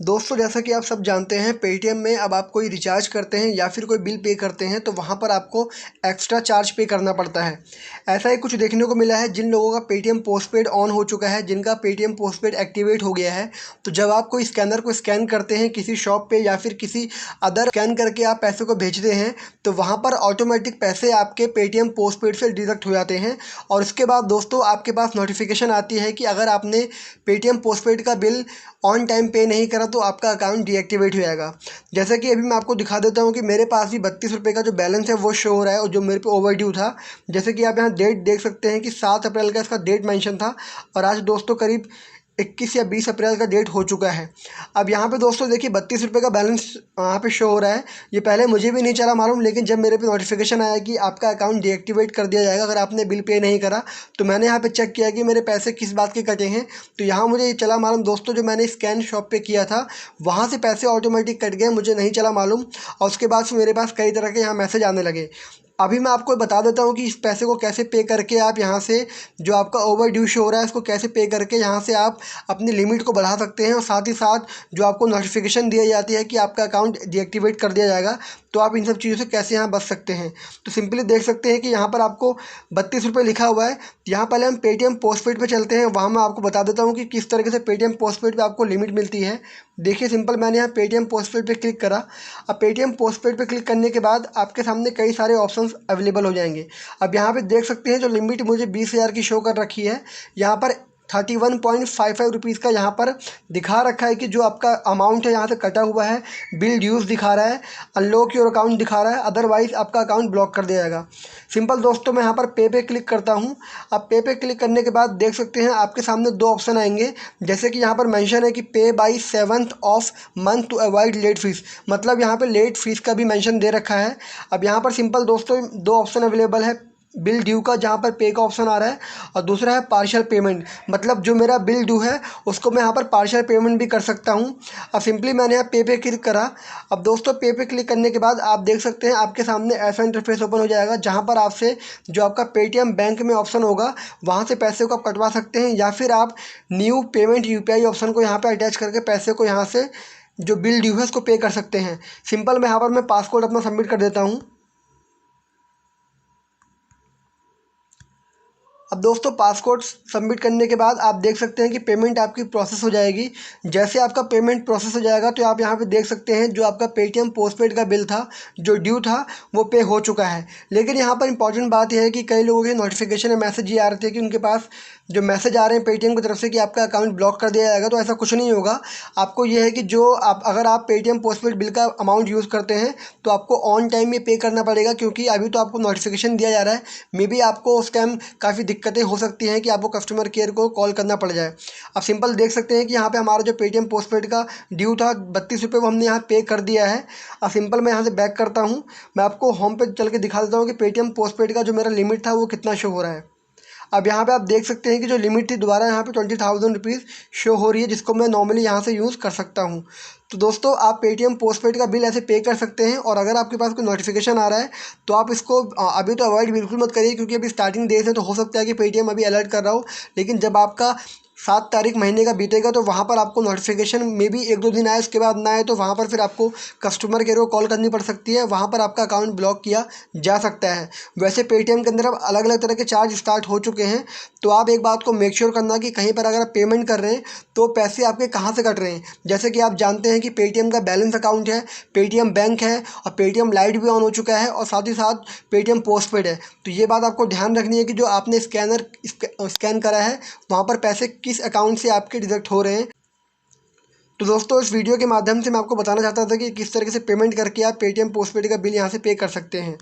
दोस्तों जैसा कि आप सब जानते हैं, पेटीएम में अब आप कोई रिचार्ज करते हैं या फिर कोई बिल पे करते हैं तो वहाँ पर आपको एक्स्ट्रा चार्ज पे करना पड़ता है। ऐसा ही कुछ देखने को मिला है जिन लोगों का पेटीएम पोस्टपेड ऑन हो चुका है, जिनका पेटीएम पोस्टपेड एक्टिवेट हो गया है। तो जब आप कोई स्कैनर को स्कैन करते हैं किसी शॉप पे या फिर किसी अदर स्कैन करके आप पैसे को भेजते हैं तो वहाँ पर ऑटोमेटिक पैसे आपके पेटीएम पोस्टपेड से डिडक्ट हो जाते हैं। और उसके बाद दोस्तों आपके पास नोटिफिकेशन आती है कि अगर आपने पेटीएम पोस्टपेड का बिल ऑन टाइम पे नहीं करा तो आपका अकाउंट डीएक्टिवेट हो जाएगा। जैसे कि अभी मैं आपको दिखा देता हूँ कि मेरे पास भी 32 रुपये का जो बैलेंस है वो शो हो रहा है और जो मेरे पे ओवरड्यू था। जैसे कि आप यहाँ डेट देख सकते हैं कि 7 अप्रैल का इसका डेट मेंशन था और आज दोस्तों करीब 21 या 20 अप्रैल का डेट हो चुका है। अब यहाँ पे दोस्तों देखिए 32 रुपये का बैलेंस यहाँ पे शो हो रहा है। ये पहले मुझे भी नहीं चला मालूम, लेकिन जब मेरे पे नोटिफिकेशन आया कि आपका अकाउंट डीएक्टिवेट कर दिया जाएगा अगर आपने बिल पे नहीं करा, तो मैंने यहाँ पे चेक किया कि मेरे पैसे किस बात के कटे हैं। तो यहाँ मुझे ये चला मालूम दोस्तों, जो मैंने स्कैन शॉप पे किया था वहाँ से पैसे ऑटोमेटिक कट गए, मुझे नहीं चला मालूम। और उसके बाद से मेरे पास कई तरह के यहाँ मैसेज आने लगे। अभी मैं आपको बता देता हूँ कि इस पैसे को कैसे पे करके आप यहाँ से जो आपका ओवर ड्यू शो हो रहा है इसको कैसे पे करके यहाँ से आप अपनी लिमिट को बढ़ा सकते हैं। और साथ ही साथ जो आपको नोटिफिकेशन दी जाती है कि आपका अकाउंट डीएक्टिवेट कर दिया जाएगा, तो आप इन सब चीज़ों से कैसे यहाँ बच सकते हैं। तो सिंपली देख सकते हैं कि यहाँ पर आपको 32 रुपये लिखा हुआ है। यहाँ पहले हम पेटीएम पोस्टपेड पे चलते हैं, वहाँ मैं आपको बता देता हूँ कि किस तरीके से पेटीएम पोस्टपेड पे आपको लिमिट मिलती है। देखिए सिंपल मैंने यहाँ पेटीएम पोस्टपेड पे क्लिक करा। अब पेटीएम पोस्टपेड पे क्लिक करने के बाद आपके सामने कई सारे ऑप्शंस अवेलेबल हो जाएंगे। अब यहाँ पे देख सकते हैं जो लिमिट मुझे 20,000 की शो कर रखी है, यहाँ पर 31.55 रुपीज़ का यहाँ पर दिखा रखा है कि जो आपका अमाउंट है यहाँ से कटा हुआ है। बिल ड्यूज़ दिखा रहा है, अनलॉक योर अकाउंट दिखा रहा है, अदरवाइज़ आपका अकाउंट ब्लॉक कर दिया जाएगा। सिंपल दोस्तों मैं यहाँ पर पे क्लिक करता हूँ। अब पे क्लिक करने के बाद देख सकते हैं आपके सामने दो ऑप्शन आएंगे। जैसे कि यहाँ पर मेंशन है कि pay by 7th of month to avoid late fees, मतलब यहाँ पर लेट फीस का भी मेंशन दे रखा है। अब यहाँ पर सिंपल दोस्तों दो ऑप्शन अवेलेबल है, बिल ड्यू का जहाँ पर पे का ऑप्शन आ रहा है और दूसरा है पार्शियल पेमेंट, मतलब जो मेरा बिल ड्यू है उसको मैं यहाँ पर पार्शियल पेमेंट भी कर सकता हूँ। अब सिंपली मैंने यहाँ पे क्लिक करा। अब दोस्तों पे क्लिक करने के बाद आप देख सकते हैं आपके सामने ऐसा इंटरफेस ओपन हो जाएगा जहाँ पर आपसे जो आपका पेटीएम बैंक में ऑप्शन होगा वहाँ से पैसे को आप कटवा सकते हैं, या फिर आप न्यू पेमेंट यूपीआई ऑप्शन को यहाँ पर अटैच करके पैसे को यहाँ से जो बिल ड्यू है उसको पे कर सकते हैं। सिंपल मैं यहाँ पर मैं पासकोड अपना सबमिट कर देता हूँ। अब दोस्तों पासकोड सबमिट करने के बाद आप देख सकते हैं कि पेमेंट आपकी प्रोसेस हो जाएगी। जैसे आपका पेमेंट प्रोसेस हो जाएगा तो आप यहाँ पे देख सकते हैं जो आपका पेटीएम पोस्टपेड का बिल था जो ड्यू था वो पे हो चुका है। लेकिन यहाँ पर इंपॉर्टेंट बात यह है कि कई लोगों के नोटिफिकेशन मैसेज ये आ रहे थे कि उनके पास जो मैसेज आ रहे हैं पेटीएम की तरफ से कि आपका अकाउंट ब्लॉक कर दिया जाएगा। तो ऐसा कुछ नहीं होगा। आपको ये है कि जो अगर आप पेटीएम पोस्टपेड बिल का अमाउंट यूज़ करते हैं तो आपको ऑन टाइम में पे करना पड़ेगा, क्योंकि अभी तो आपको नोटिफिकेशन दिया जा रहा है। मे बी आपको उस टाइम काफ़ी दिक्कतें हो सकती हैं कि आपको कस्टमर केयर को कॉल करना पड़ जाए। अब सिंपल देख सकते हैं कि यहाँ पे हमारा जो पेटीएम पोस्टपेड का ड्यू था 32 रुपये वो हमने यहाँ पे कर दिया है। अब सिंपल मैं यहाँ से बैक करता हूँ, मैं आपको होम पे चल के दिखा देता हूँ कि पेटीएम पोस्टपेड का जो मेरा लिमिट था वो कितना शो हो रहा है। अब यहाँ पे आप देख सकते हैं कि जो लिमिट थी दोबारा यहाँ पे 20,000 रुपीज़ शो हो रही है, जिसको मैं नॉर्मली यहाँ से यूज़ कर सकता हूँ। तो दोस्तों आप पेटीएम पोस्टपेड का बिल ऐसे पे कर सकते हैं। और अगर आपके पास कोई नोटिफिकेशन आ रहा है तो आप इसको अभी तो अवॉइड बिल्कुल मत करिए, क्योंकि अभी स्टार्टिंग डेज है तो हो सकता है कि पेटीएम अभी अलर्ट कर रहा हो। लेकिन जब आपका 7 तारीख महीने का बीतेगा तो वहाँ पर आपको नोटिफिकेशन में भी 1-2 दिन आए, उसके बाद ना आए तो वहाँ पर फिर आपको कस्टमर केयर को कॉल करनी पड़ सकती है। वहाँ पर आपका अकाउंट ब्लॉक किया जा सकता है। वैसे पेटीएम के अंदर अब अलग अलग तरह के चार्ज स्टार्ट हो चुके हैं, तो आप एक बात को मेक श्योर करना कि कहीं पर अगर आप पेमेंट कर रहे हैं तो पैसे आपके कहाँ से कट रहे हैं। जैसे कि आप जानते हैं कि पेटीएम का बैलेंस अकाउंट है, पेटीएम बैंक है और पेटीएम लाइट भी ऑन हो चुका है और साथ ही साथ पेटीएम पोस्टपेड है। तो ये बात आपको ध्यान रखनी है कि जो आपने स्कैन करा है वहाँ पर पैसे किस अकाउंट से आपके डिडक्ट हो रहे हैं। तो दोस्तों इस वीडियो के माध्यम से मैं आपको बताना चाहता था कि किस तरीके से पेमेंट करके आप पेटीएम पोस्टपेड का बिल यहाँ से पे कर सकते हैं।